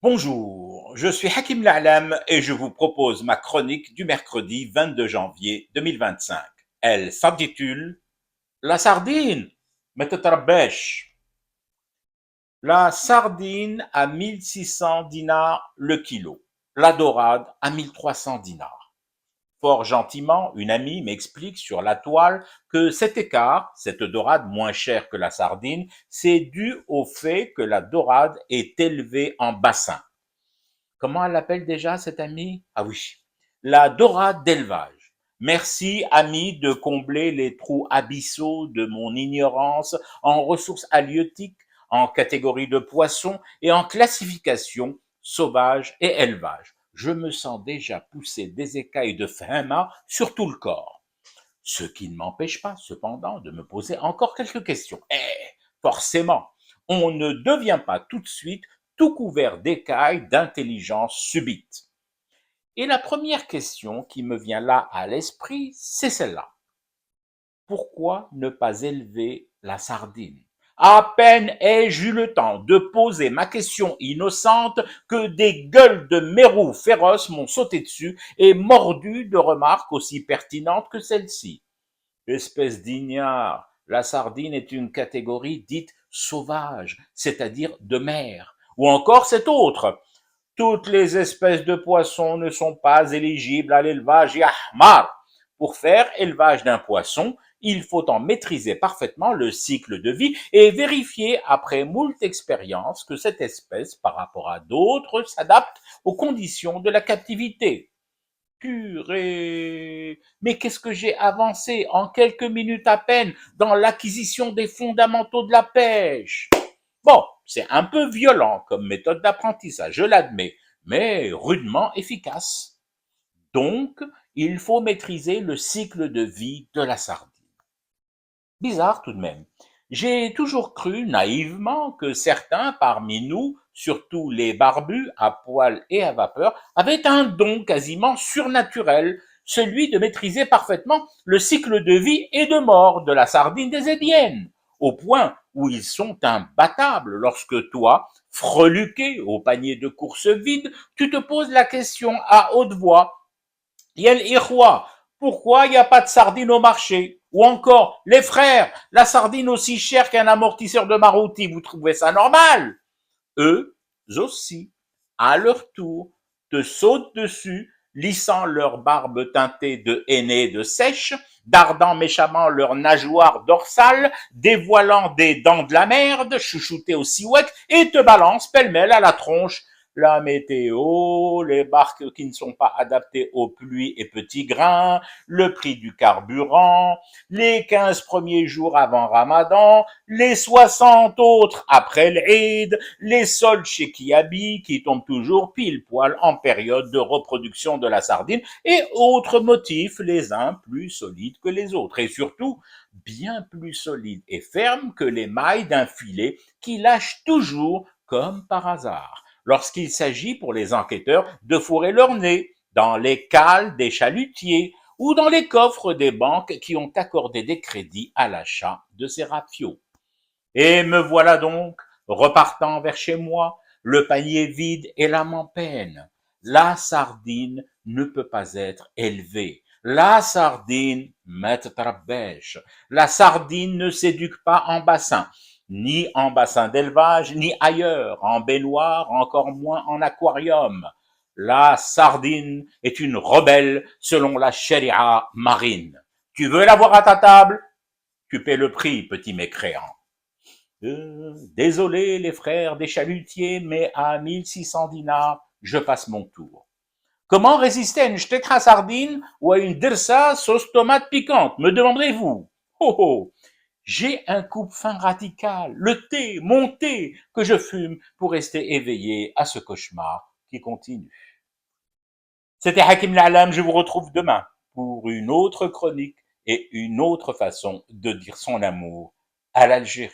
Bonjour, je suis Hakim La'alam et je vous propose ma chronique du mercredi 22 janvier 2025. Elle s'intitule La sardine, ما تترباش. La sardine à 1600 dinars le kilo, la dorade à 1300 dinars. Fort gentiment, une amie m'explique sur la toile que cet écart, cette dorade moins chère que la sardine, c'est dû au fait que la dorade est élevée en bassin. Comment elle l'appelle déjà, cette amie? Ah oui, la dorade d'élevage. Merci, ami, de combler les trous abyssaux de mon ignorance en ressources halieutiques, en catégories de poissons et en classification sauvage et élevage. Je me sens déjà pousser des écailles de fahma sur tout le corps. Ce qui ne m'empêche pas, cependant, de me poser encore quelques questions. Forcément, on ne devient pas tout de suite tout couvert d'écailles d'intelligence subite. Et la première question qui me vient là à l'esprit, c'est celle-là. Pourquoi ne pas élever la sardine? À peine ai-je eu le temps de poser ma question innocente que des gueules de mérous féroces m'ont sauté dessus et mordu de remarques aussi pertinentes que celle-ci. Espèce d'ignare, la sardine est une catégorie dite sauvage, c'est-à-dire de mer. Ou encore cette autre. Toutes les espèces de poissons ne sont pas éligibles à l'élevage yahmar. Pour faire élevage d'un poisson, il faut en maîtriser parfaitement le cycle de vie et vérifier après moult expériences que cette espèce, par rapport à d'autres, s'adapte aux conditions de la captivité. Purée! Mais qu'est-ce que j'ai avancé en quelques minutes à peine dans l'acquisition des fondamentaux de la pêche? Bon, c'est un peu violent comme méthode d'apprentissage, je l'admets, mais rudement efficace. Donc, il faut maîtriser le cycle de vie de la sardine. Bizarre tout de même. J'ai toujours cru naïvement que certains parmi nous, surtout les barbus à poil et à vapeur, avaient un don quasiment surnaturel, celui de maîtriser parfaitement le cycle de vie et de mort de la sardine des Édiennes, au point où ils sont imbattables lorsque toi, freluqué au panier de course vide, tu te poses la question à haute voix: Yel Ikhwa, pourquoi il n'y a pas de sardine au marché? Ou encore, les frères, la sardine aussi chère qu'un amortisseur de Maruti, vous trouvez ça normal? Eux aussi, à leur tour, te sautent dessus, lissant leur barbe teintée de henné de sèche, dardant méchamment leurs nageoires dorsales, dévoilant des dents de la merde, chouchoutées au siwek, et te balancent pêle-mêle à la tronche la météo, les barques qui ne sont pas adaptées aux pluies et petits grains, le prix du carburant, les 15 premiers jours avant Ramadan, les 60 autres après l'Eid, les soldes chez Kiabi qui tombent toujours pile poil en période de reproduction de la sardine et autres motifs, les uns plus solides que les autres et surtout bien plus solides et fermes que les mailles d'un filet qui lâche toujours comme par hasard lorsqu'il s'agit pour les enquêteurs de fourrer leur nez dans les cales des chalutiers ou dans les coffres des banques qui ont accordé des crédits à l'achat de ces rafiaux. Et me voilà donc repartant vers chez moi, le panier vide et l'âme en peine. La sardine ne peut pas être élevée. La sardine, la sardine ne s'éduque pas en bassin, ni en bassin d'élevage, ni ailleurs, en baignoire, encore moins en aquarium. La sardine est une rebelle selon la charia marine. Tu veux l'avoir à ta table? Tu paies le prix, petit mécréant. Désolé les frères des chalutiers, mais à 1600 dinars, je passe mon tour. Comment résister à une steak à sardine ou à une dirsa sauce tomate piquante, me demanderez-vous? Oh oh, j'ai un coupe-faim radical, le thé, mon thé, que je fume pour rester éveillé à ce cauchemar qui continue. C'était Hakim La'alam, je vous retrouve demain pour une autre chronique et une autre façon de dire son amour à l'Algérie.